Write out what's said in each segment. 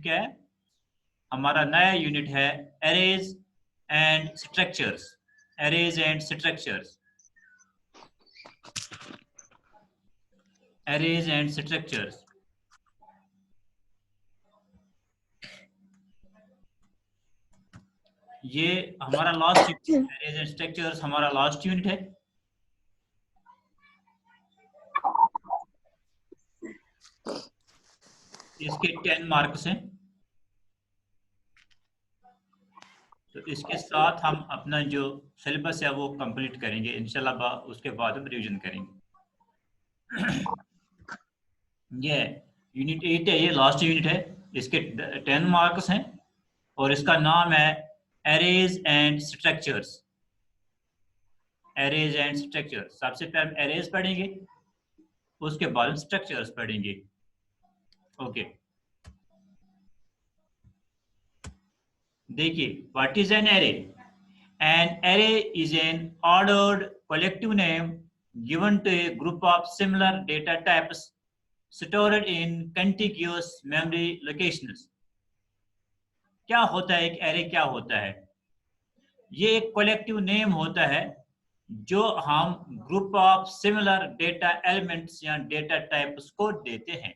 क्या है? हमारा नया यूनिट है arrays and structures. Arrays and structures, arrays and structures. ये हमारा last unit, arrays and structures हमारा लास्ट यूनिट है। इसके 10 मार्क्स हैं, तो इसके साथ हम अपना जो सिलेबस है वो कंप्लीट करेंगे इंशाल्लाह। उसके बाद हम रिवीजन करेंगे। ये यूनिट 8 है, ये लास्ट यूनिट है। इसके 10 मार्क्स हैं और इसका नाम है arrays and structures. Arrays and structures, सबसे पहले हम एरेज पढ़ेंगे, उसके बाद हम स्ट्रक्चर्स पढ़ेंगे। ओके, देखिए, what is an array? An array is an ordered collective name given to a group of similar data types stored in contiguous memory locations. क्या होता है एक एरे? क्या होता है? ये एक कलेक्टिव नेम होता है जो हम group of similar data elements या डेटा टाइप्स को देते हैं।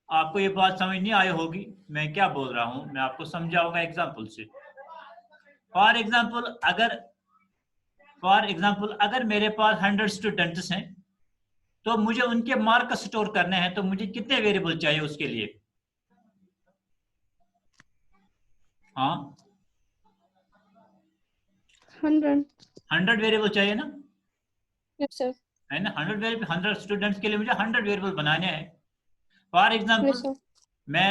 आपको ये बात समझ नहीं आई होगी मैं क्या बोल रहा हूं, मैं आपको समझाऊंगा एग्जांपल से। फॉर एग्जाम्पल अगर मेरे पास 100 स्टूडेंट्स हैं तो मुझे उनके मार्क स्टोर करने हैं, तो मुझे कितने वेरिएबल चाहिए उसके लिए? हाँ, 100 वेरिएबल चाहिए ना? Yes sir. है ना? 100 स्टूडेंट्स के लिए मुझे 100 वेरिएबल बनाने हैं। फॉर एग्जाम्पल मैं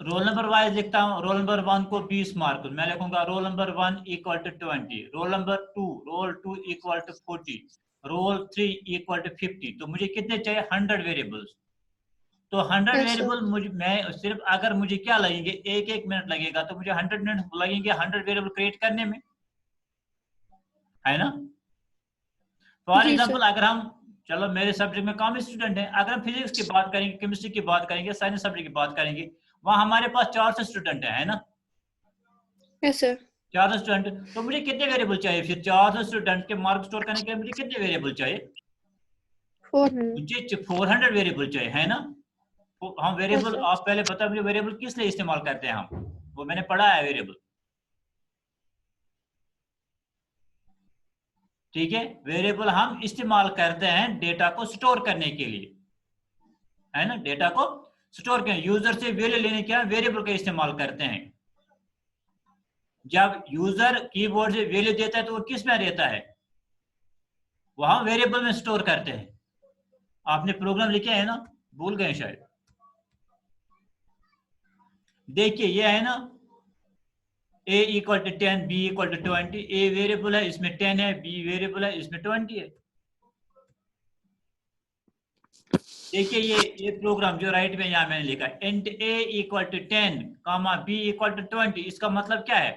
रोल नंबर वाइज लिखता हूँ। रोल नंबर 1 को 20 मार्क, मैं लिखूंगा roll number 1 equal to 20, roll number 2 roll 2 equal to 40, roll 3 equal to 50। तो मुझे कितने चाहिए? 100 वेरिएबल्स। तो 100 वेरिएबल मुझे, मैं सिर्फ अगर मुझे क्या लगेंगे, एक मिनट लगेगा, तो मुझे 100 मिनट लगेंगे 100 वेरिएबल क्रिएट करने में, है ना? फॉर एग्जाम्पल अगर हम, चलो मेरे सब्जेक्ट में कम स्टूडेंट हैं, अगर हम फिजिक्स की बात करेंगे, केमिस्ट्री की बात करेंगे, साइंस सब्जेक्ट की बात करेंगे, वहां हमारे पास 400 स्टूडेंट है ना? Yes sir. 400 स्टूडेंट, तो मुझे कितने वेरिएबल चाहिए फिर? 400 स्टूडेंट के मार्क स्टोर करने के लिए मुझे कितने वेरिएबल चाहिए? 400। मुझे 400 वेरिएबल चाहिए, है ना? हम वेरिएबल, आप पहले बताओ मुझे वेरिएबल किस लिए इस्तेमाल करते हैं हम? वो मैंने पढ़ा है वेरिएबल, ठीक है? वेरिएबल हम इस्तेमाल करते हैं डेटा को स्टोर करने के लिए, है ना? डेटा को स्टोर करें, यूजर से वैल्यू लेने के लिए वेरिएबल का इस्तेमाल करते हैं। जब यूजर कीबोर्ड से वैल्यू देता है तो वो किस में देता है? वहां वेरिएबल में स्टोर करते हैं। आपने प्रोग्राम लिखे है ना, भूल गए शायद। देखिए ये है ना, a equal to 10, b equal to 20। a variable है, इसमें 10 है, b वेरिएबल है, इसमें 20 है। देखिए ये प्रोग्राम जो राइट में यहां मैंने लिखा है, int a equal to 10 comma b equal to 20, इसका मतलब क्या है?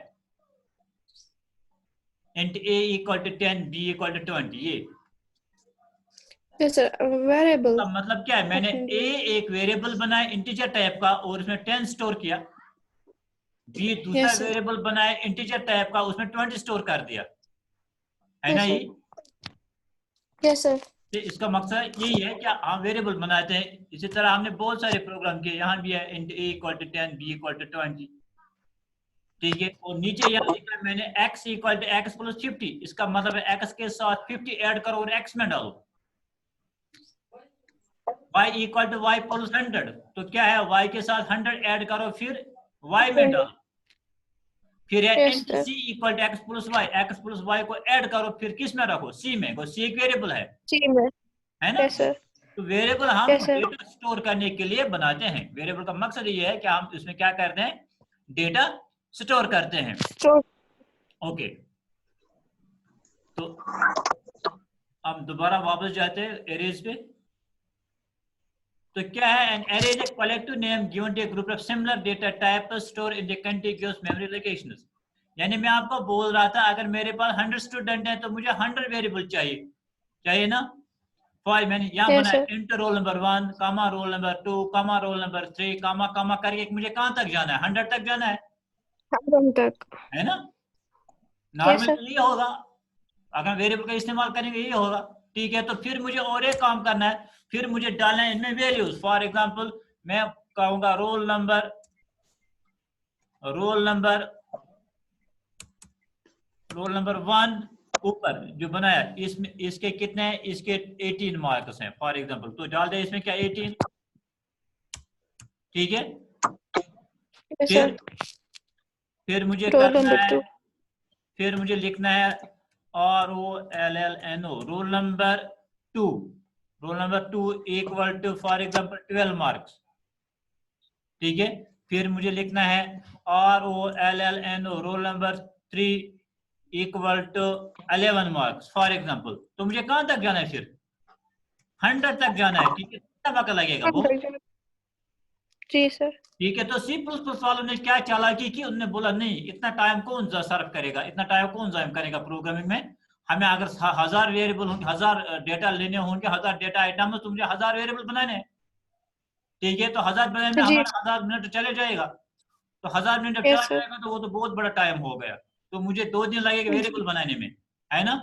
Int a equal to 10, b equal to 20, ये वेरिएबल का मतलब क्या है? मैंने a एक वेरिएबल बनाया इंटीजर टाइप का और उसमें 10 स्टोर किया, b दूसरा वेरिएबल बनाया इंटीजर टाइप का, उसमें 20 स्टोर कर दिया, है ना? ये यस सर। तो इसका मकसद यही है कि हम वेरिएबल बनाते हैं। इसी तरह हमने बहुत सारे प्रोग्राम किए, यहाँ भी है int a equal to 10, b equal to 20, ठीक है? और नीचे यहाँ लिखा है मैंने x equal to x plus 50, इसका मतलब है x के साथ 50 ऐड करो और x में डालो। y equal to y plus 100, तो क्या है? y के साथ 100 ऐड करो फिर y में डालो। फिर है int c equal to x plus y को ऐड करो फिर किस में रखो? c में। c एक वेरिएबल है, है ना? तो वेरिएबल हम डेटा स्टोर करने के लिए बनाते हैं। वेरिएबल का मकसद ये है कि हम इसमें क्या करते हैं? डेटा स्टोर करते हैं। ओके, तो अब दोबारा वापस जाते हैं एरेज पे। तो क्या है? An array is a collective name given to a group of similar data type store in the contiguous memory locations. यानी मैं आपको बोल रहा था अगर मेरे पास 100 स्टूडेंट हैं तो मुझे 100 वेरिएबल चाहिए ना? फाइव मैंने यहाँ Yes, बनाया sir. इंटर रोल नंबर 1 कामा रोल नंबर 2 कामा रोल नंबर 3 कामा कामा करके मुझे कहाँ तक जाना है 100 तक जाना Hundred तक. है ना। Yes, normal sir. तो ये होगा, अगर वेरिएबल का इस्तेमाल करेंगे ये होगा। ठीक है, तो फिर मुझे और एक काम करना है, फिर मुझे डालना है इनमें वैल्यूज। फॉर एग्जांपल मैं कहूंगा रोल नंबर 1 ऊपर जो बनाया इसमें इसके कितने हैं, इसके 18 मार्क्स हैं फॉर एग्जांपल, तो डाल दे इसमें क्या 18। ठीक है, Yes, sir. फिर मुझे Roll करना number है, 2. फिर मुझे लिखना है ROLLNO roll number 2 equal to for example 12 marks. ठीक है, फिर मुझे लिखना है ROLLNO roll number 3 equal to 11 marks for example. तो मुझे कहां तक जाना है, फिर 100 तक जाना है। ठीक है, कितना वक्त लगेगा वो। जी सर। ठीक है, तो सी प्लस प्लस वालों ने क्या चालाकी की, उन्होंने बोला नहीं इतना टाइम कौन सर्व करेगा, इतना टाइम कौन जाया करेगा प्रोग्रामिंग में। हमें अगर 1000 वेरिएबल होंगे, 1000 डेटा लेने होंगे, 1000 डेटा आइटम, तो मुझे 1000 वेरिएबल बनाने हैं। ठीक है, तो 1000 बनाने में जी। हमारा 1000 मिनट चले जाएगा। तो 1000 मिनट जब यस चला सर। जाएगा तो वो तो बहुत बड़ा टाइम हो गया। तो मुझे 2 दिन लगेगा वेरिएबल बनाने में, है ना।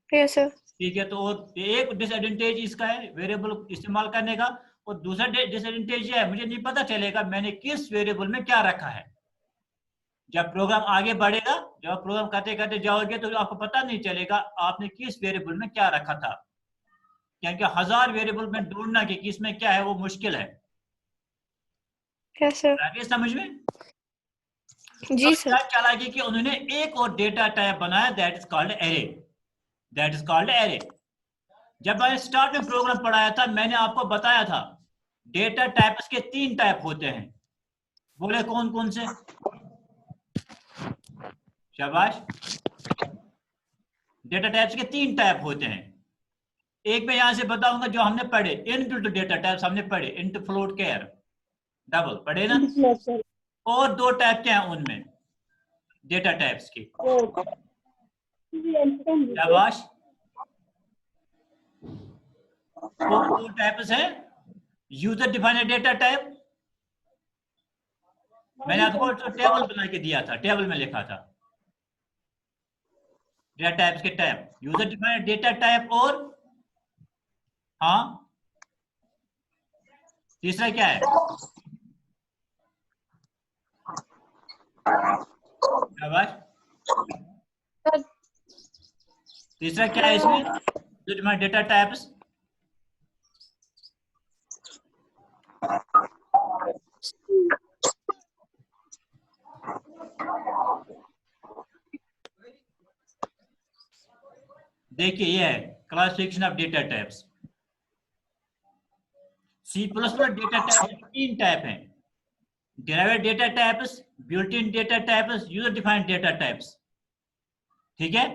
Yes sir. ठीक है, तो और एक डिसएडवांटेज इसका है वेरिएबल इस्तेमाल करने का, और दूसरा डिसएडवांटेज ये है मुझे नहीं पता चलेगा मैंने किस वेरिएबल में क्या रखा है। जब प्रोग्राम आगे बढ़ेगा, जब प्रोग्राम करते करते जाओगे तो आपको पता नहीं चलेगा आपने किस वेरिएबल में क्या रखा था, क्योंकि 1000 वेरिएबल में ढूंढना कि किस में क्या है वो मुश्किल है। Yes sir. आगे समझ में। जी क्या सर। चालाकी कि उन्होंने एक और डेटा टाइप बनाया, that is called array. That is called array. जब मैंने स्टार्ट में प्रोग्राम पढ़ाया था मैंने आपको बताया था डेटा टाइप्स के 3 टाइप होते हैं। बोले कौन कौन से। शाबाश। डेटा टाइप्स के 3 टाइप होते हैं। एक मैं यहां से बताऊंगा जो हमने पढ़े, इनबिल्ट डेटा टाइप्स हमने पढ़े, इंट, फ्लोट, कैर, डबल पढ़े ना। और 2 टाइप के हैं उनमें डेटा टाइप्स के। शाबाश। और 2 टाइप्स हैं यूजर डिफाइंड डेटा टाइप। मैंने आपको तो टेबल बना के दिया था, टेबल में लिखा था डेटा टाइप्स के type, user defined data type, और हाँ तीसरा क्या है। शाबाश। तीसरा क्या है इसमें, यूजर डिफाइंड डेटा टाइप्स। देखिए ये है classification of data types. C plus plus data type 3 type हैं, derived data types, built in data types, user defined data types. ठीक है,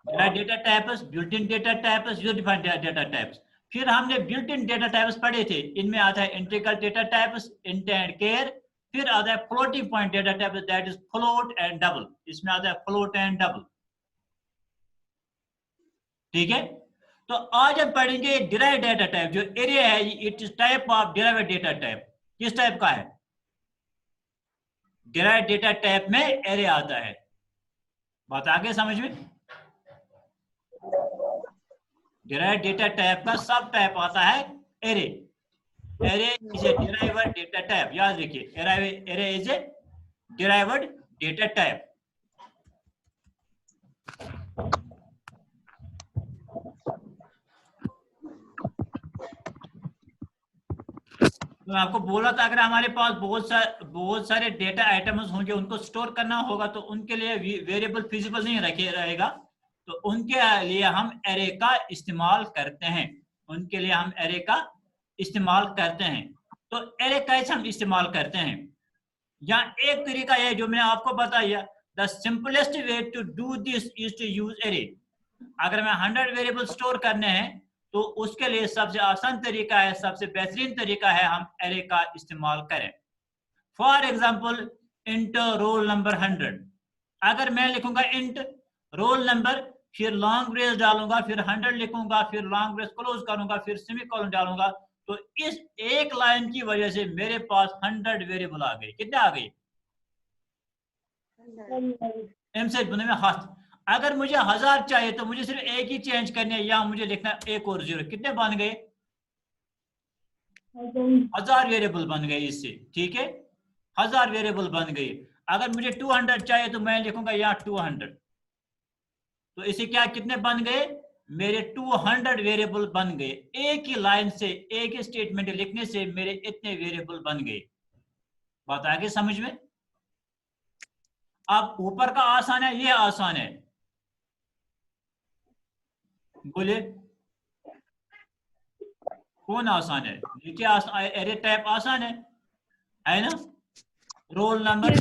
derived data types, built in data types, user defined data types. फिर हमने built in data types पढ़े थे, इनमें आता है integral data types, int and care. फिर आता है floating point data types, that is float and double. इसमें आता है फ्लोट एंड डबल। ठीक है, तो आज हम पढ़ेंगे डिराइव्ड डेटा टाइप। जो एरिया है it is type of derived data type. किस टाइप का है, डिराइव्ड डेटा टाइप में एरे आता है। बात आगे समझ में। डिराइव्ड डेटा टाइप का सब टाइप आता है array. Array is A derived data type, याद रखिए array is A derived data type. तो मैं आपको बोला था अगर हमारे पास बहुत सारे डेटा आइटम्स होंगे, उनको स्टोर करना होगा, तो उनके लिए वेरिएबल फिजिबल नहीं रखे रहेगा, तो उनके लिए हम एरे का इस्तेमाल करते हैं। उनके लिए हम एरे का इस्तेमाल करते हैं। तो एरे कैसे हम इस्तेमाल करते हैं, यहाँ एक तरीका है जो मैंने आपको बताया, the simplest way to do this is to use array. अगर मैं 100 वेरिएबल स्टोर करने हैं तो उसके लिए सबसे आसान तरीका है, सबसे बेहतरीन तरीका है हम एरे का इस्तेमाल करें। For example inter roll number 100, अगर मैं लिखूंगा इंट रोल नंबर, फिर लॉन्ग ब्रेस डालूंगा, फिर 100 लिखूंगा, फिर लॉन्ग ब्रेस क्लोज करूंगा, फिर सेमीकोलन डालूंगा, तो इस एक लाइन की वजह से मेरे पास 100 वेरिएबल आ गए। कितने आ गए? एम से में हाथ। अगर मुझे 1000 चाहिए तो मुझे सिर्फ एक ही चेंज करनी है, या मुझे लिखना एक और जीरो। कितने बन गए? 1000 वेरिएबल बन गए इससे। ठीक है, 1000 वेरिएबल बन गए। अगर मुझे 200 चाहिए तो मैं लिखूंगा यहाँ 200। तो इसे क्या कितने बन गए? मेरे 200 वेरिएबल बन गए। एक ही लाइन से, एक ही स्टेटमेंट लिखने से मेरे इतने वेरिएबल बन गए। बात आ गई समझ में? अब ऊपर का आसान है, ये आसान है, बोले कौन आसान है? ये क्या एरे टाइप आसान है ना? रोल नंबर,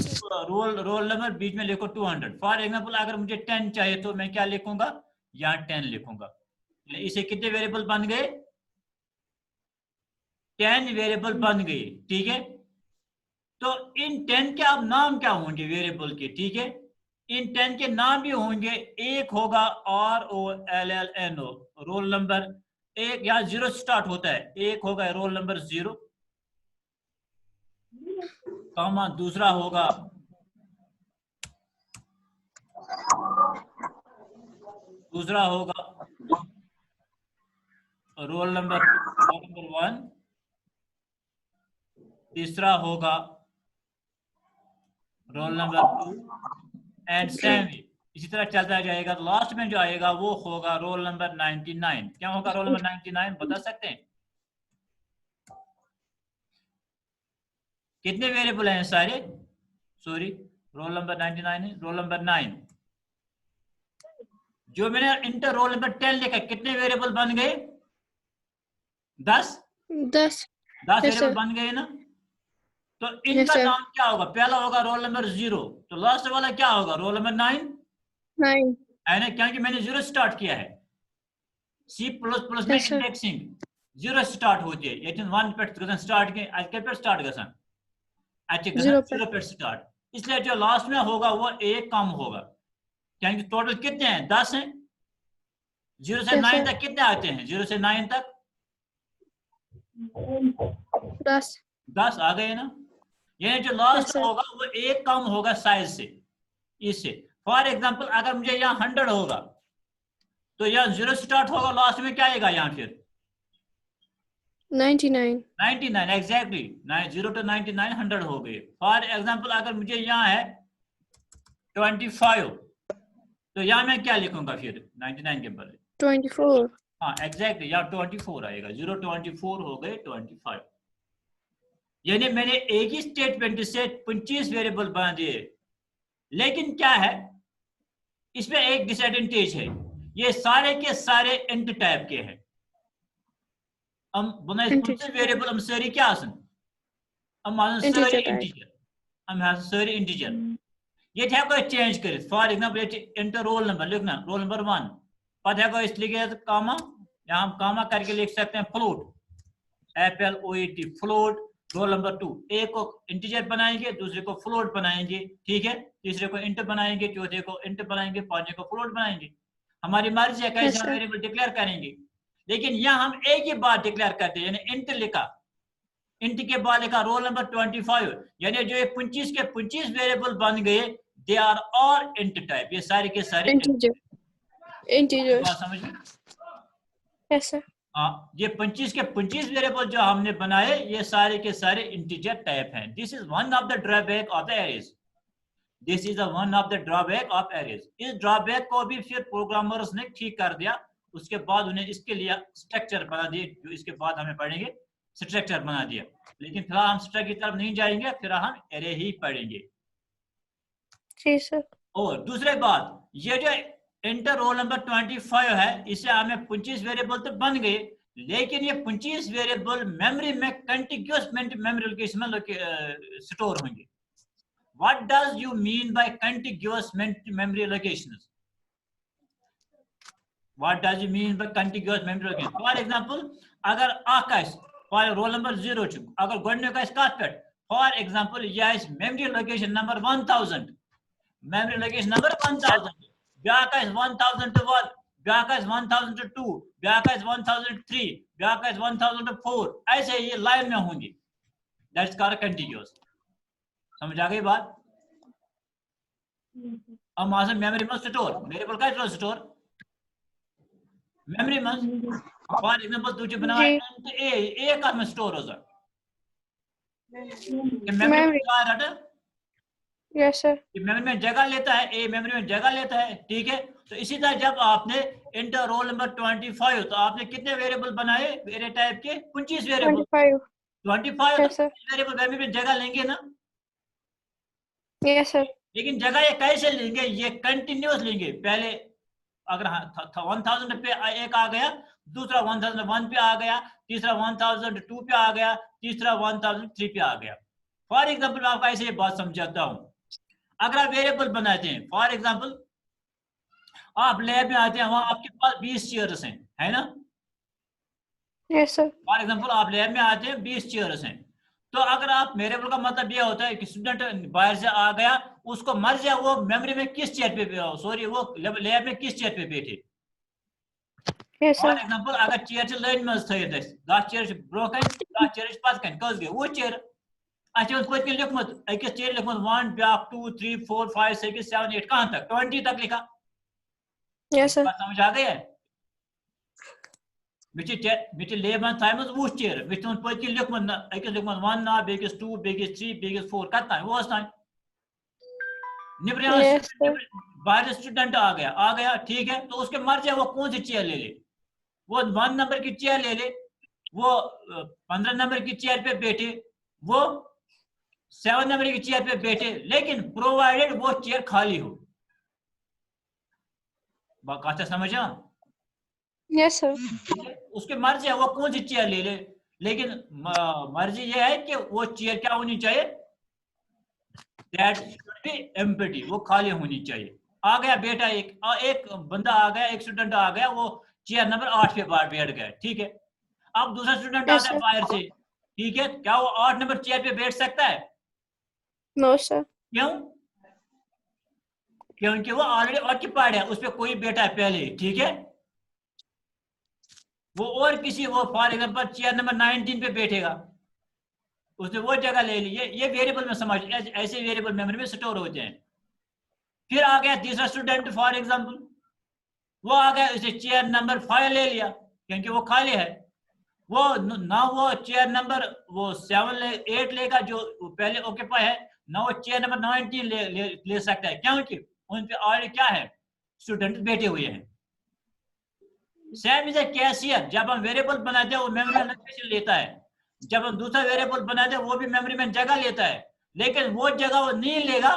रोल नंबर बीच में लिखो 200। फॉर एग्जांपल अगर मुझे 10 चाहिए तो मैं क्या लिखूंगा? यहाँ 10 लिखूंगा। इसे कितने वेरिएबल बन गए? 10 वेरिएबल बन गए। ठीक है, तो इन 10 के अब नाम क्या होंगे वेरिएबल के? ठीक है, इन 10 के नाम भी होंगे। एक होगा ROLLNO, रोल नंबर। एक यहाँ 0 स्टार्ट होता है, एक होगा रोल नंबर 0, कॉमा दूसरा होगा रोल नंबर 1, तीसरा होगा रोल नंबर 2 एंड सेम। इसी तरह चलता जाएगा। लास्ट में जो आएगा वो होगा रोल नंबर 99। क्या होगा रोल नंबर 99? बता सकते हैं? कितने वेरिएबल हैं सारे? सॉरी, रोल नंबर 99 है, रोल नंबर 9। जो मैंने इंटर रोल नंबर 10 लिखा, कितने वेरिएबल बन गए? 10 वेरिएबल बन गए ना? तो इनका नाम क्या होगा? पहला होगा रोल नंबर 0, तो लास्ट वाला क्या होगा? रोल नंबर 9 है ना, क्योंकि मैंने 0 स्टार्ट किया है। C++ में इंडेक्सिंग 0 स्टार्ट होती है, ये 1 पे स्टार्ट के आज पे स्टार्ट गसन, अच्छे 0 पे स्टार्ट। इसलिए जो लास्ट में होगा वो एक कम होगा, क्योंकि टोटल कितने हैं? 10 हैं। 0 से 9 तक कितने आते हैं? 0 से 9 तक 10 आ गए ना? ये जो लास्ट होगा वो एक कम होगा साइज से, इससे। फॉर एग्जांपल अगर मुझे यहाँ 100 होगा तो यहाँ 0 स्टार्ट होगा, लास्ट में क्या आएगा यहाँ? फिर 99 एग्जैक्टली। 0 to 99 100 हो गए। फॉर एग्जांपल अगर मुझे यहाँ है 25, तो यहाँ मैं क्या लिखूंगा फिर 99 के बदले? 24। हाँ एग्जैक्टली, यहाँ 24 आएगा। 0 24 हो गए 25। यानी मैंने एक ही स्टेटमेंट से 25 वेरिएबल बना दिए। लेकिन क्या है, इसमें एक डिसएडवांटेज है, ये सारे के सारे इंट टाइप के हैं। हम बनाए 25 वेरिएबल हम सारी क्या आसन, हम सारी इंटीजर, हम सारी इंटीजर। ये हेको चेंज कर। For example inter roll number लिखना, रोल नंबर 1, पता है इस लिखे कामा, यहाँ हम कामा करके लिख सकते हैं float, FLOAT float. Role number 2, एक को इंटीजर बनाएंगे, दूसरे को फ्लोट बनाएंगे, ठीक है, तीसरे को इंट बनाएंगे, चौथे को इंट बनाएंगे, पांचवे को फ्लोट बनाएंगे। हमारी मर्जी है कैसे हम वेरिएबल डिक्लेयर करेंगे। लेकिन यहाँ हम एक ही बात डिक्लेयर करते हैं, यानी इंट लिखा, इंट के बाद लिखा रोल नंबर 25, यानी जो 25 के 25 वेरिएबल बन गए, they are all int type, ये सारे के सारे इंटीजर। समझ में? Yes sir. हाँ, ये 25 के 25 वेरिएबल जो हमने बनाए, ये सारे के सारे इंटीजर टाइप हैं। This is one of the drawback of the arrays. This is one of the drawback of arrays. इस ड्रॉबैक को भी फिर प्रोग्रामर्स ने ठीक कर दिया। उसके बाद उन्हें इसके लिए स्ट्रक्चर बना दिए, जो इसके बाद हमें पढ़ेंगे, स्ट्रक्चर बना दिया। लेकिन फिलहाल हम स्ट्रक्चर की तरफ नहीं जाएंगे, फिर हम एरे ही पढ़ेंगे। जी सर। और दूसरी बात, ये जो इंटर रोल नंबर 25 है, इसे हमें 25 वेरिएबल तो बन गए, लेकिन ये 25 वेरिएबल मेमोरी में कंटिन्यूअस मेमोरी लोकेशन में स्टोर होंगे। What does you mean by continuous memory locations? What does you mean by continuous memory location? For example अगर आकाश फॉर रोल नंबर 0 अगर गोडने का कत पे फॉर एग्जांपल यह memory location number 1000, memory location number 1000, ब्याका is 1001, ब्याका is 1002, ब्याका is 1003, ब्याका is 1004, ऐसे ये line में होंगे। That's called continuous. समझ आ गई बात? अब मास मेमोरी में स्टोर वेरिएबल का स्टोर मेमोरी में फॉर एग्जांपल तुझे बनाया इंट ए का में स्टोर हो जाए कि मेमोरी में क्या रटा? Yes sir. मेमोरी में जगह लेता है, ए मेमोरी में जगह लेता है, ठीक है। तो इसी तरह जब आपने इंटर रोल नंबर 25 तो आपने कितने वेरिएबल बनाए वेरिएबल टाइप के? 25 वेरिएबल। 25 वेरिएबल मेमोरी में जगह लेंगे ना? Yes sir. लेकिन जगह ये कैसे लेंगे? ये कंटिन्यूअस लेंगे। पहले अगर 1000 पे एक आ गया, दूसरा 1001 पे आ गया, तीसरा 1002 पे आ गया, तीसरा 1003 पे आ गया। फॉर एग्जांपल मैं आपको ऐसे ये बात समझाता हूं। अगर आप वेरिएबल बनाते हैं, फॉर एग्जांपल आप लैब में आते हैं, वहां आपके पास 20 चेयर्स हैं, है ना? Yes sir. फॉर एग्जांपल आप लैब में आते हैं, 20 चेयर्स हैं। तो अगर आप वेरिएबल का मतलब ये होता है कि स्टूडेंट बाहर से आ गया, उसको मर्ज है वो मेमोरी में किस चेयर पे, सॉरी वो लैब में किस चेयर पे बैठे। फॉर एग्जांपल अगर चेयर लाइन में थे 10 चेयर ब्रोकन, 10 चेयर पतकन कस गए वो चेयर अच्छा पत लिखमत अकिस चेयर लिखमत 1 ब्याक 2 3 4 5 6 7 8 कहां तक 20 तक लिखा। Yes sir. समझ आ गया? बिच लेबन थाइमस वो चेयर बिच उन पत लिखमत अकिस लिखमत 1 ना बेकिस 2 बेकिस 3 बेकिस 4 कत वो तान निब्रिया बाहर स्टूडेंट आ गया ठीक है। तो उसके मर्ज है वो कौन सी चेयर ले ले, वो 1 नंबर की चेयर ले ले, वो 15 नंबर की चेयर पे बैठे, वो 7 नंबर की चेयर पे बैठे, लेकिन प्रोवाइडेड वो चेयर खाली हो। बात समझा? Yes sir. उसके मर्जी है वो कौन सी चेयर ले ले, लेकिन मर्जी ये है कि वो चेयर क्या होनी चाहिए? दैट शुड बी एम्प्टी, वो खाली होनी चाहिए। आ गया बेटा एक बंदा आ गया, एक स्टूडेंट आ गया, वो चेयर नंबर 8 पे बैठ गया, ठीक है। अब दूसरा स्टूडेंट आता है बाहर से, ठीक है, क्या वो 8 नंबर चेयर पे बैठ सकता है? No sir. क्यों? क्योंकि वो ऑलरेडी ऑक्यूपाइड है, उस पर कोई बैठा है पहले, ठीक है। वो और किसी वो फॉर एग्जांपल चेयर नंबर 19 पे बैठेगा, उसने वो जगह ले ली। ये वेरिएबल में समझ, ऐसे वेरिएबल मेमोरी में स्टोर होते हैं। फिर आ गया तीसरा स्टूडेंट फॉर एग्जांपल, वो आ गया, उसे चेयर नंबर 5 ले लिया क्योंकि वो खाली है। वो ना वो चेयर नंबर वो 8 लेगा जो पहले ऑक्यूपाई है, ना वो चेयर नंबर 19 ले सकता है, क्योंकि उन पे ऑलरेडी क्या है? स्टूडेंट बैठे हुए हैं। सेम इज केस हियर, जब हम वेरिएबल बनाते हैं वो मेमोरी लोकेशन लेता है, जब हम दूसरा वेरिएबल बनाते हैं वो भी मेमोरी में जगह लेता है, लेकिन वो जगह वो नहीं लेगा,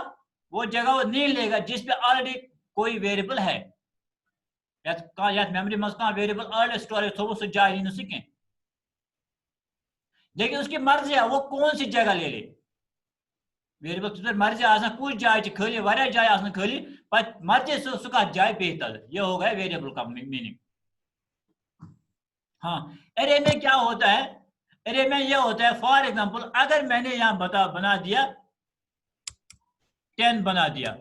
वो जगह वो नहीं लेगा जिस पे ऑलरेडी कोई वेरिएबल है। या मेमोरी में कहां वेरिएबल ऑलरेडी स्टोरेज हो, वो जाए नहीं सके, लेकिन उसकी मर्जी है वो कौन सी जगह ले ले। वेरिएबल तुझे मर्जी आसान कुछ जाए खाली, वारिया जाए आसान खाली, पर मर्जी से उसका जाए बेहतर, ये हो गया वेरिएबल का मीनिंग। हाँ, एरे में क्या होता है? एरे में ये होता है फॉर एग्जांपल अगर मैंने यहां बना दिया 10 बना दिया,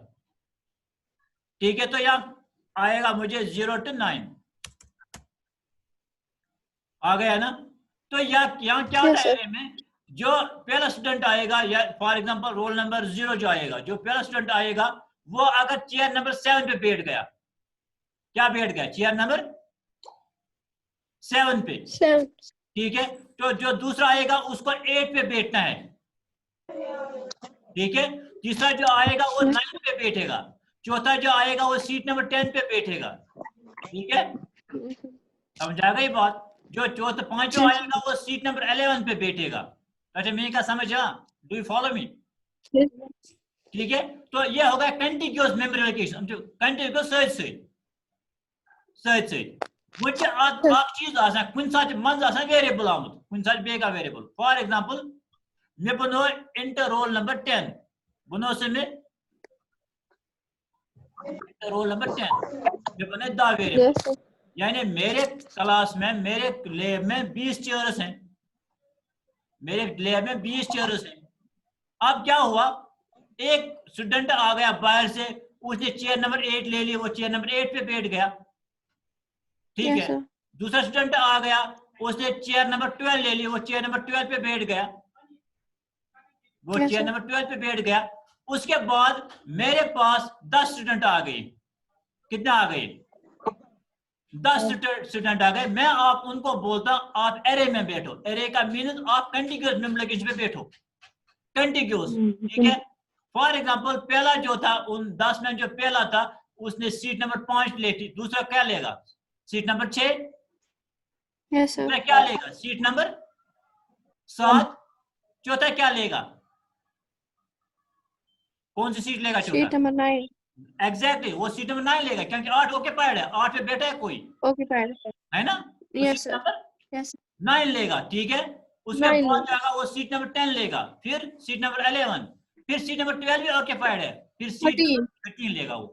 ठीक है, तो यहां आएगा मुझे 0 to 9 आ गया ना। तो यहाँ क्या होता है एरे में? जो पहला स्टूडेंट आएगा या फॉर एग्जांपल रोल नंबर 0 जो आएगा, जो पहला स्टूडेंट आएगा वो अगर चेयर नंबर 7 पे बैठ गया, क्या बैठ गया? चेयर नंबर 7 पे, ठीक है। तो जो दूसरा आएगा उसको 8 पे बैठना है, ठीक है। तीसरा जो आएगा वो 9 पे बैठेगा, चौथा जो आएगा वो सीट नंबर 10 पे बैठेगा, ठीक है। समझा गई बात? जो चौथा पांचवा आएगा वो सीट नंबर 11 पे बैठेगा। अच्छा मेरी क्या समझा? Do you follow me? ठीक है। तो ये होगा कंटिन्यूअस मेमोरी लोकेशन, जो कंटिन्यूअस सही वो चीज आसान कुन साथ मंज आसान वेरिएबल आमुत, कुन साथ बेगा वेरिएबल। फॉर एग्जांपल मैं बनो इंटर रोल नंबर 10 बनो से मैं इंटर रोल नंबर 10 मैं बने दा वेरिएबल, यानी मेरे क्लास में मेरे लैब में 20 चेयर्स हैं, मेरे लैब में 20 चेयर्स हैं। अब क्या हुआ? एक स्टूडेंट आ गया बाहर से, उसने चेयर नंबर 8 ले ली, वो चेयर नंबर 8 पे बैठ गया, ठीक Yes, है। sir. दूसरा स्टूडेंट आ गया, उसने चेयर नंबर 12 ले ली, वो चेयर नंबर 12 पे बैठ गया, वो Yes, चेयर sir. नंबर 12 पे बैठ गया। उसके बाद मेरे पास 10 स्टूडेंट आ गए। कितने आ गए? 10 स्टूडेंट आ गए। मैं आप उनको बोलता हूं आप एरे में बैठो। एरे का मीनिंग आप कंटिन्यूअस मेमोरी पे बैठो, कंटिन्यूअस, ठीक है। फॉर एग्जांपल पहला जो था, उन 10 में जो पहला था उसने सीट नंबर 5 ले ली, दूसरा क्या लेगा? Seat number 6। Yes, sir. दूसरा क्या लेगा? Seat number 7। चौथा क्या लेगा? कौन सी सीट लेगा चौथा? Seat number 9. एग्जैक्टली वो सीट नंबर 9 लेगा, क्योंकि 8 ऑक्यूपाइड है, 8 पे बैठा है कोई, Occupied. है ना। तो Yes, seat sir. Number Yes, sir. 9 लेगा, ठीक है। उसके 9 बाद लेगा। जाएगा वो सीट नंबर 10 लेगा, फिर सीट नंबर 11, फिर सीट नंबर 12 भी ऑक्यूपाइड है, फिर सीट 13. नंबर 13 लेगा वो,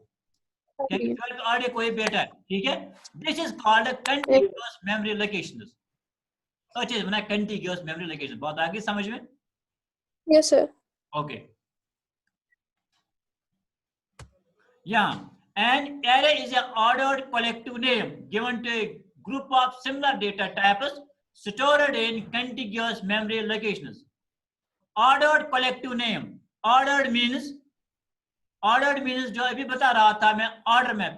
क्योंकि 13. 12 पे आगे कोई बैठा है, ठीक है। This is called continuous memory locations. तो चीज बना कंटीन्यूअस मेमोरी लोकेशन। बात आ गई समझ में? Yes, sir. Okay. Yeah, an array is an ordered collective name given to a group of similar data types stored in contiguous memory locations. Ordered collective name. Ordered means जो अभी बता रहा था मैं, ऑर्डर में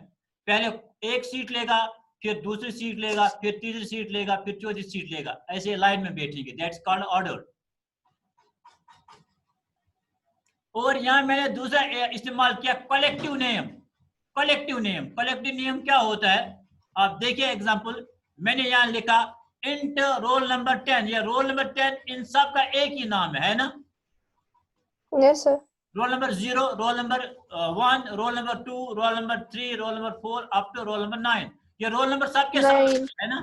पहले एक सीट लेगा, फिर दूसरी सीट लेगा, फिर तीसरी सीट लेगा, फिर चौथी सीट लेगा, ऐसे लाइन में बैठेंगे, दैट्स कॉल्ड ऑर्डर। और यहां मैंने दूसरा इस्तेमाल किया कलेक्टिव नेम। कलेक्टिव नेम क्या होता है? आप देखिए एग्जांपल, मैंने यहां लिखा इंट रोल नंबर 10। ये रोल नंबर 10 इन सब का एक ही नाम है ना। Yes, sir. Roll number 0, roll number 1, roll number 2, roll number 3, roll number 4 up to roll number 9। ये रोल नंबर सबके साथ 9. है ना।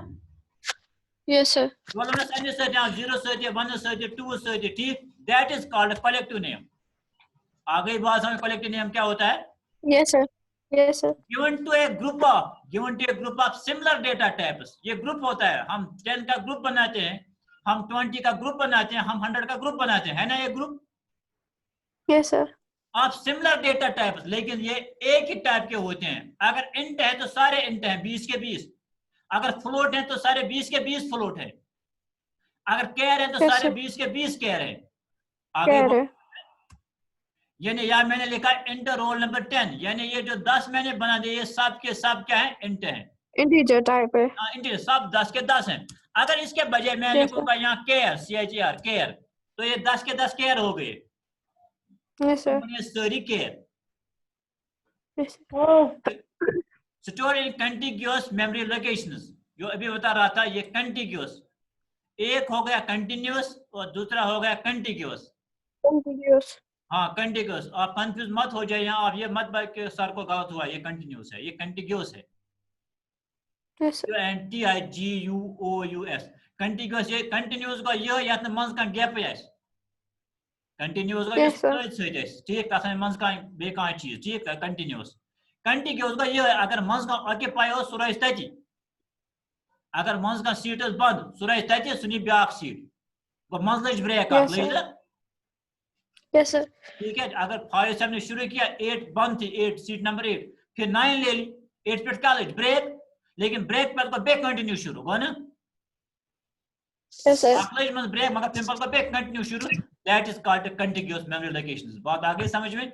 Yes, sir. रोल नंबर 0 से 1 से 2 से, ठीक, that is called collective name. आ गई बात समझ? कलेक्टिव नेम क्या होता है? Yes, sir. Yes, sir. given to a group of similar data types। ये ग्रुप होता है, हम 10 का ग्रुप बनाते हैं, हम 20 का ग्रुप बनाते हैं, हम 100 का ग्रुप बनाते हैं, है ना ये ग्रुप। Yes, sir. आप सिमिलर डेटा टाइप्स, लेकिन ये एक ही टाइप के होते हैं। अगर इंट है तो सारे इंट हैं 20 के 20, अगर फ्लोट है तो सारे 20 के 20 फ्लोट है, अगर कैर है तो Yes, सारे sir. 20 के 20 कैर है। आगे Care. यानी यार मैंने लिखा इंट रोल नंबर 10, यानी ये जो 10 मैंने बना दिए, ये सब के सब क्या है? इंट है, Integer type है। इंटीजर, सब 10 के 10 हैं। अगर इसके बजाय मैं Yes, लिखूंगा यहाँ केयर, CHER केयर, तो ये 10 के 10 केयर हो गए, Yes, sir. Sorry care. Yes, sir. Store in continuous memory locations, जो अभी बता रहा था, ये कंटिन्यूअस, एक हो गया कंटिन्यूअस और दूसरा हो गया कंटिन्यूअस। Contiguous. हाँ कंटिन्यूअस, आप कंफ्यूज मत हो जाए यहाँ, आप ये मत बात के सर को गलत हुआ, ये कंटिन्यूअस है, ये कंटिन्यूअस है। Yes, sir. TIGUOUS continuous. ये कंटिन्यूअस को ये या तो मंज का गैप है, कंटिन्यूअस को ये Yes, sir. सही है, ठीक है, मंज का बेकार चीज, ठीक है। कंटिन्यूअस को ये अगर मंज का ऑक्यूपाई हो सुराय तथि, अगर मंज का सीट बंद सुराय तथि सुनी ब्याक सीट, वो मंज लज ब्रेक Yes, sir. लज। Yes, sir. ठीक है, अगर 5 से हमने शुरू किया, 8 बंद थी, 8 सीट नंबर 8, फिर 9 ले ली, 8 पे क्या लज ब्रेक, लेकिन ब्रेक पर को बैक कंटिन्यू शुरू हो ना। Yes, sir. अगले मंथ ब्रेक मगर फिर पर को बैक कंटिन्यू शुरू, that is called continuous memory locations. बात आ गई समझ में?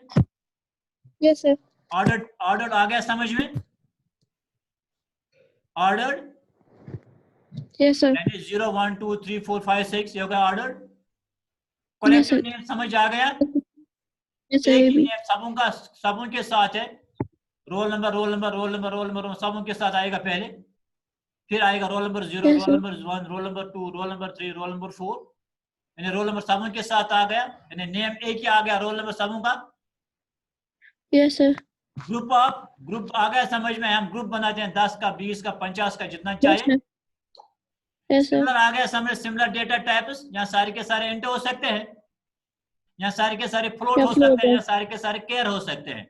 Yes, sir. ऑर्डर आ गया समझ में? Order Yes, sir. यानी 0 1 2 3 4 5 6 ये हो गया order. Yes, collective sir. Name समझ आ गया? Yes, sir. एक ये ही भी। नेम सबों के साथ है, रोल नंबर सबों के साथ आएगा पहले, फिर आएगा roll number 0, Yes, roll sir. Number 1, roll number 2, roll number 3, roll number 4, यानी रोल नंबर सबों के साथ आ गया, यानी नेम एक ही आ गया रोल नंबर सबों का। Yes, sir. ग्रुप आ गया समझ में? हम ग्रुप बनाते हैं 10 का 20 का 50 का जितना Yes, चाहिए। sir. Yes, sir. सिमिलर आ गया समझ? सिमिलर डेटा टाइप्स, यहाँ सारे के सारे इंट हो सकते हैं, यहाँ सारे के सारे फ्लोट या हो float सकते हैं, है। यहाँ सारे के सारे केयर हो सकते हैं।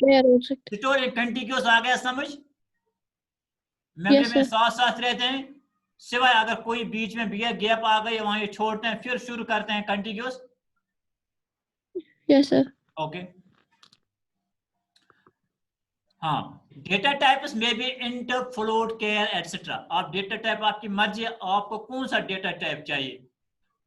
Care हो सकते स्टोर कंटिन्यूअस आ गया समझ? मेमोरी Yes, में sir. साथ साथ रहते हैं, सिवाय अगर कोई बीच में गैप आ गई वहां ये छोड़ते हैं, फिर शुरू करते हैं कंटिन्यूअस। Yes, sir. ओके हाँ, डेटा टाइप्स में भी इंटर, फ्लोट, कैर एटसेट्रा। आप डेटा टाइप आपकी मर्जी है, आपको कौन सा डेटा टाइप चाहिए।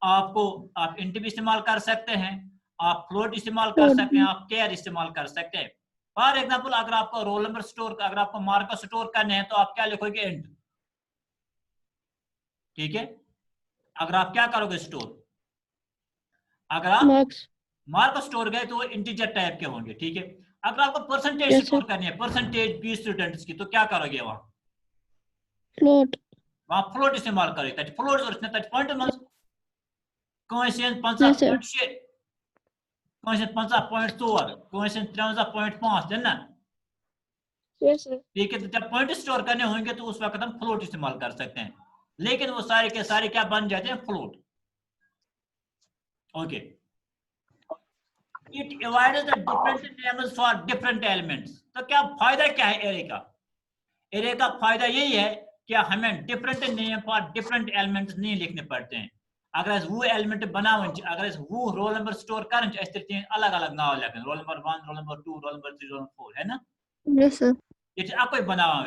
आपको आप इंट भी इस्तेमाल कर सकते हैं, आप फ्लोट इस्तेमाल कर सकते हैं, आप कैर इस्तेमाल कर सकते हैं। फॉर एग्जांपल अगर आपको रोल नंबर स्टोर, अगर आपको मार्क्स स्टोर करने हैं तो आप क्या लिखोगे, इंट। ठीक है, अगर आप क्या करोगे स्टोर, अगर आप मार्क्स। मार्क स्टोर गए तो वो इंटीजर टाइप के होंगे। ठीक है, अगर आपको परसेंटेज Yes, स्टोर sir. करनी है, परसेंटेज 20 स्टूडेंट्स की, तो क्या करोगे वहां, Float. वहां फ्लोट इस्तेमाल करोगे। फ्लोट और इसमें पॉइंट मंज coefficient 5 Yes, sir. Point 6 coefficient 5 point 4 coefficient 3.5 है ना। Yes, sir. ठीक है, तो जब पॉइंट स्टोर करने होंगे तो उस वक्त हम फ्लोट इस्तेमाल कर सकते हैं, लेकिन वो सारे के सारे क्या बन जाते हैं, float. Okay, it divides the different names for different elements. तो क्या फायदा क्या है एरे का, एरे का फायदा यही है कि हमें different name for different elements नहीं लिखने पड़ते हैं। अगर वो एलिमेंट बनावन, अगर वो रोल नंबर स्टोर करन अलग अलग नाम लिखन, role number 1, roll number 2, roll number 3, roll number 4, है ना। Yes, sir. ये आपको बनावा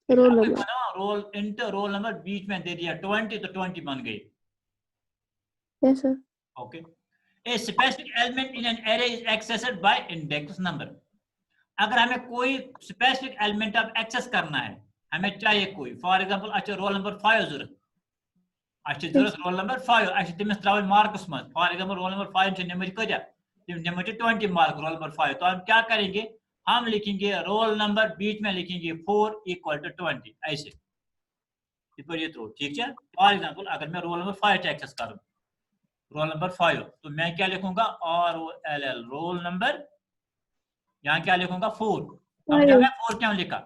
Roll number. Roll enter roll number बीच में दे दिया 20 तो 20 बन गई। Yes, sir. Okay, a specific element in an array is accessed by index number. अगर हमें कोई स्पेसिफिक एलिमेंट अब एक्सेस करना है, हमें चाहिए कोई, फॉर एग्जांपल अच्छा रोल नंबर 5 जरूरत, अच्छा जरूरत रोल नंबर 5, अच्छा तमिस त्रावन मार्क्स में, फॉर एग्जांपल रोल नंबर 5 से नंबर कजा, तमिस नंबर 20 मार्क रोल नंबर 5, तो हम क्या करेंगे, हम लिखेंगे रोल नंबर बीच में लिखेंगे 4 = 20, ऐसे इस पर ये थ्रो। ठीक है, फॉर एग्जांपल अगर मैं रोल नंबर 5 एक्सेस करूं, रोल नंबर 5, तो मैं क्या लिखूंगा, ROLL रोल नंबर, यहाँ क्या लिखूंगा 4। समझा मैं 4 क्यों लिखा,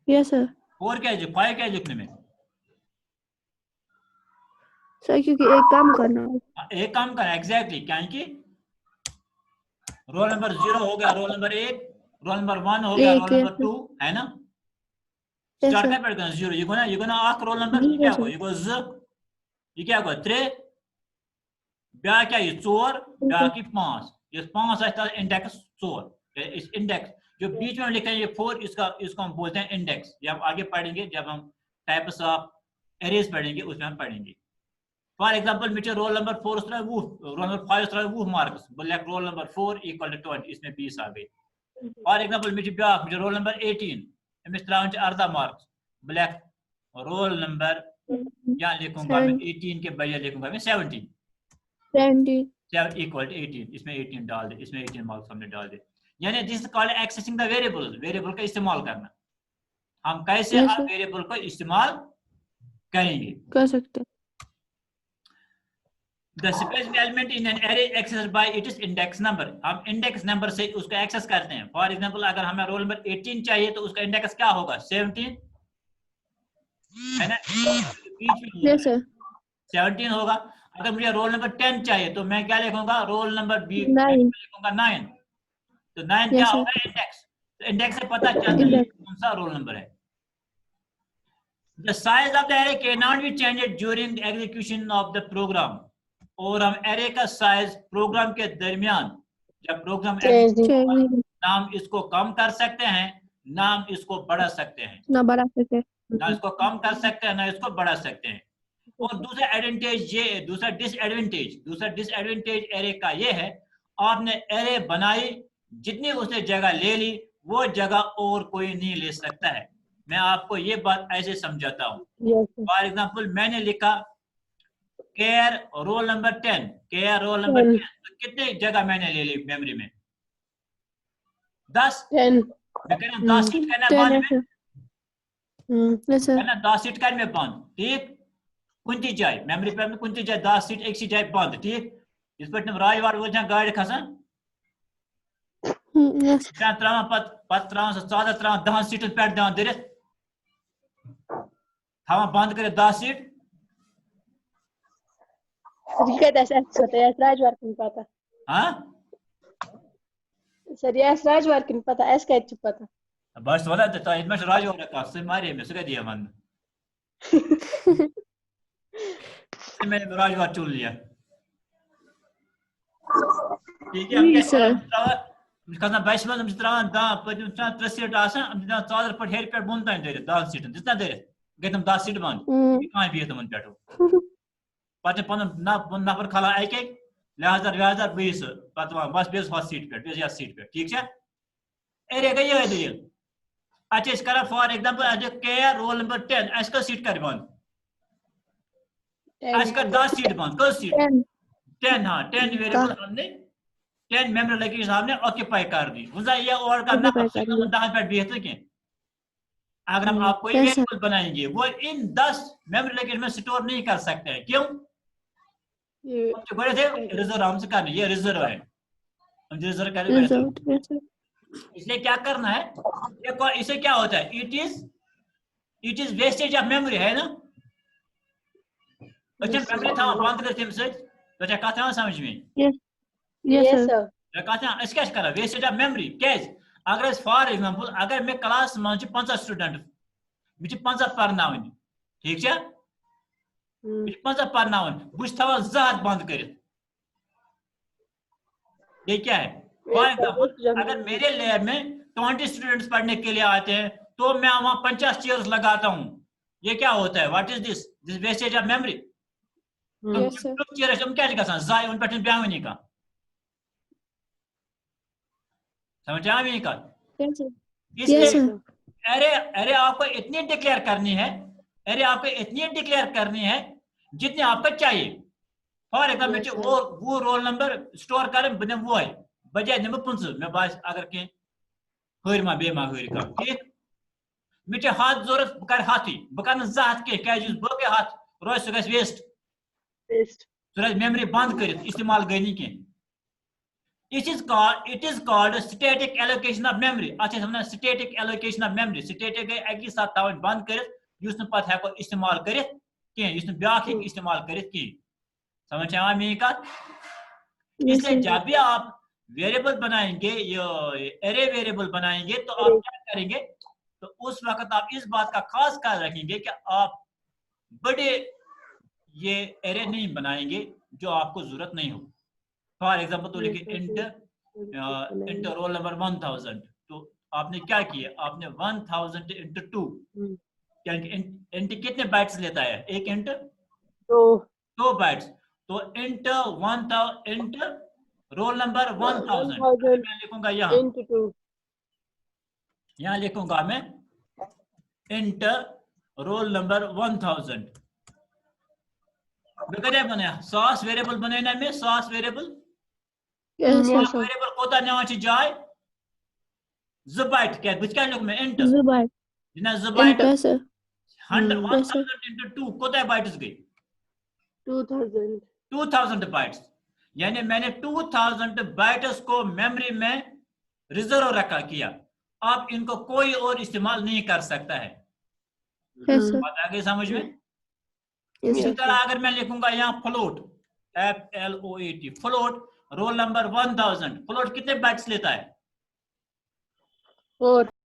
Yes, sir. 4 क्या है, 5 क्या है लिखने में। सर क्योंकि एक काम करना है। एक काम कर एग्जैक्टली, क्या है कि रोल नंबर 0 हो गया, रोल नंबर 1, रोल नंबर 1 हो गया, रोल नंबर 2, है ना। Yes, start sir. कर पड़ेगा 0, ये गोना आख रोल नंबर, ये क्या Yes, हो, sir. ये गो ज, ये क्या हो 3, ब्या क्या ये 4, ब्या की 5, ये 5 है इंडेक्स 4, इस इंडेक्स जो बीच में लिखा है ये 4, इसको हम बोलते हैं इंडेक्स। ये हम आगे पढ़ेंगे जब हम टाइप्स ऑफ एरेज पढ़ेंगे, उसमें हम पढ़ेंगे। फॉर एग्जांपल मुझे रोल नंबर 4 उतरा वो, रोल नंबर 5 उतरा वो मार्क्स, बोले रोल नंबर 4 = 20, इसमें 20 आ गए। फॉर एग्जांपल मुझे रोल नंबर 18 इमें त्रावन अर्धा मार्क्स, बोले रोल नंबर, यहाँ लिखूंगा मैं 18 के बजाय लिखूंगा मैं 17 = 18, इसमें 18 डाल दे, इसमें 18 मार्क्स हमने डाल दे। यानी this is called accessing the variable, variable का इस्तेमाल करना। हम कैसे Yes, sir. वेरिएबल को इस्तेमाल करेंगे। कर सकते हैं। The specific element in an array accessed by its index number, हम इंडेक्स नंबर से उसको एक्सेस करते हैं। फॉर एग्जांपल अगर हमें रोल नंबर 18 चाहिए तो उसका इंडेक्स क्या होगा, 17, है ना, बीच में Yes, sir. 17 होगा। अगर मुझे रोल नंबर 10 चाहिए तो मैं क्या लिखूंगा, रोल नंबर बी 9. लिखूंगा 9, तो 9 क्या Yes, sir. होगा, इंडेक्स। तो इंडेक्स से पता चलता है Index. कौन सा रोल नंबर है। The size of the array cannot be changed during the execution of the program, और हम एरे का साइज प्रोग्राम के दरमियान, जब प्रोग्राम नाम इसको कम कर सकते हैं, नाम इसको बढ़ा सकते हैं, ना बढ़ा सकते। ना इसको कम कर सकते हैं, ना इसको बढ़ा सकते हैं। और दूसरा एडवांटेज ये, दूसरा डिसएडवांटेज एरे का ये है, आपने एरे बनाई, जितनी उसने जगह ले ली वो जगह और कोई नहीं ले सकता है। मैं आपको ये बात ऐसे समझाता हूँ। फॉर एग्जांपल मैंने लिखा care roll number 10, care roll number 10, तो कितने जगह मैंने ले ली मेमोरी में, 10। मैं कह रहा हूँ 10 सीट करना बंद में, है ना, 10 सीट करने बंद, ठीक, कुंती जाए मेमोरी पे में कुंती जाए 10 सीट एक सी जाए बंद, ठीक। इस पर तुम राजवाड़ वो गाड़ी खसन त्रावन पत त्रावन से 14 त्रावन 10 सीटन पे दिवान दरित थवा बंद करे 10 सीट। राजवार पता, हाँ सर राजवार पता ऐसे पता बस वाला तो इनमें राजवाड़ का से मारे में सके दिया मन मैंने राजवाड़ चुन लिया। ठीक है, हम Oui, क्या sir. करें बैच में हम तरह दा पद त्रे सीट आसान हम दा चादर पर हेर पे बुन तान दे 10 सीट जितना दे गए तुम 10 सीट बंद कहां भी तुम पेटो पते पन ना नफर खला एक लिहाजा 20 पत बस बेस हॉट सीट पे बेस या सीट पे ठीक है एरे गई है दिल अच्छा इस करा फॉर एग्जांपल आज के रोल नंबर 10 एस का सीट कर बंद आज का 10 सीट बंद कर सीट 10. 10 हां 10 वेरिएबल हमने 10 मेमोरी लोकेशन हमने ऑक्यूपाई कर दी वजा ये और का ना Occupy कर दी। 10 पे बेहतर के अगर हम आप कोई Yes, sir. वेरिएबल बनाएंगे वो इन 10 मेमोरी लोकेशन में स्टोर नहीं कर सकते हैं क्यों ये तो बोले थे रिजर्व हमसे करना ये रिजर्व है हम रिजर्व करेंगे Result. Yes, sir. इसलिए क्या करना है एक और इसे क्या होता है it is wastage of memory है ना अच्छा मेमोरी था बंद करते हैं से तो क्या कहते हैं समझ में Yes. Yes, yes sir. sir कहते हैं इसका क्या करा वेस्टेज ऑफ मेमोरी कैसे अगर फॉर एग्जांपल अगर मैं क्लास में 50 स्टूडेंट मुझे 50 पढ़नावन ठीक है मुझे 50 पढ़नावन बुझ थवा जहात बंद कर ये क्या है फॉर एग्जांपल अगर मेरे लैब में 20 स्टूडेंट्स पढ़ने के लिए आते हैं तो मैं वहां 50 चेयर्स लगाता हूं ये क्या होता है what is this wastage of memory Yes, sir. Chairs हम क्या गसान जाय उन पे ब्यावनी का समझ आ नहीं का Yes, sir. इसलिए Yes, sir. अरे अरे आपको इतनी डिक्लेयर करनी है अरे आपको इतनी डिक्लेयर करनी है जितनी आपको चाहिए फॉर एग्जाम्पल Yes, sir. वो रोल नंबर स्टोर करें बने वो है बजाय निम पुंस मैं बास अगर के हर मा बे मा हर का ठीक मुझे हाथ जरूरत बह कर हाथी बह कर ज हाथ के क्या बे हाथ रोज सह गस वेस्ट best सह रोज मेमोरी बंद कर इस्तेमाल गई नहीं कह it is called static allocation of memory अच्छा समझना static allocation of memory static गई एक साथ तावन बंद कर युस न पत हेको इस्तेमाल कर के युस न ब्याख हेक इस्तेमाल कर की समझ आया मेरी बात Yes, इसलिए sir. जब भी आप वेरिएबल बनाएंगे ये एरे वेरिएबल बनाएंगे तो आप क्या करेंगे तो उस वक्त आप इस बात का खास ख्याल रखेंगे कि आप बड़े ये एरे नहीं बनाएंगे जो आपको जरूरत नहीं हो फॉर एग्जांपल तो लिखे इंटर रोल नंबर 1000 तो आपने क्या किया आपने 1000 इंटू 2 इंट कितने बाइट्स लेता है एक इंट तो 2 बाइट्स तो इंट 1000 इंट रोल नंबर 1000 मैं लिखूंगा यहाँ into 2 यहाँ लिखूंगा मैं इंट रोल नंबर 1000 बेकरे बनाया 100 वेरिएबल बनाना में 100 वेरिएबल Yes, sir. वेरिएबल कोता नेवा छ जाय ज बाइट क्या बुझ क्या लिखूं मैं इंट Zubai. जिना ज बाइट Yes, sir. 1000 into 2 कोता बाइट्स गई 2000 2000 बाइट्स यानी मैंने 2000 बाइट्स को मेमोरी में रिजर्व रखा किया आप इनको कोई और इस्तेमाल नहीं कर सकता है Yes, sir. बात आ गई समझ में Yes, इसी sir. तरह अगर मैं लिखूंगा यहाँ float FLOAT float roll number 1000 float कितने बाइट्स लेता है 4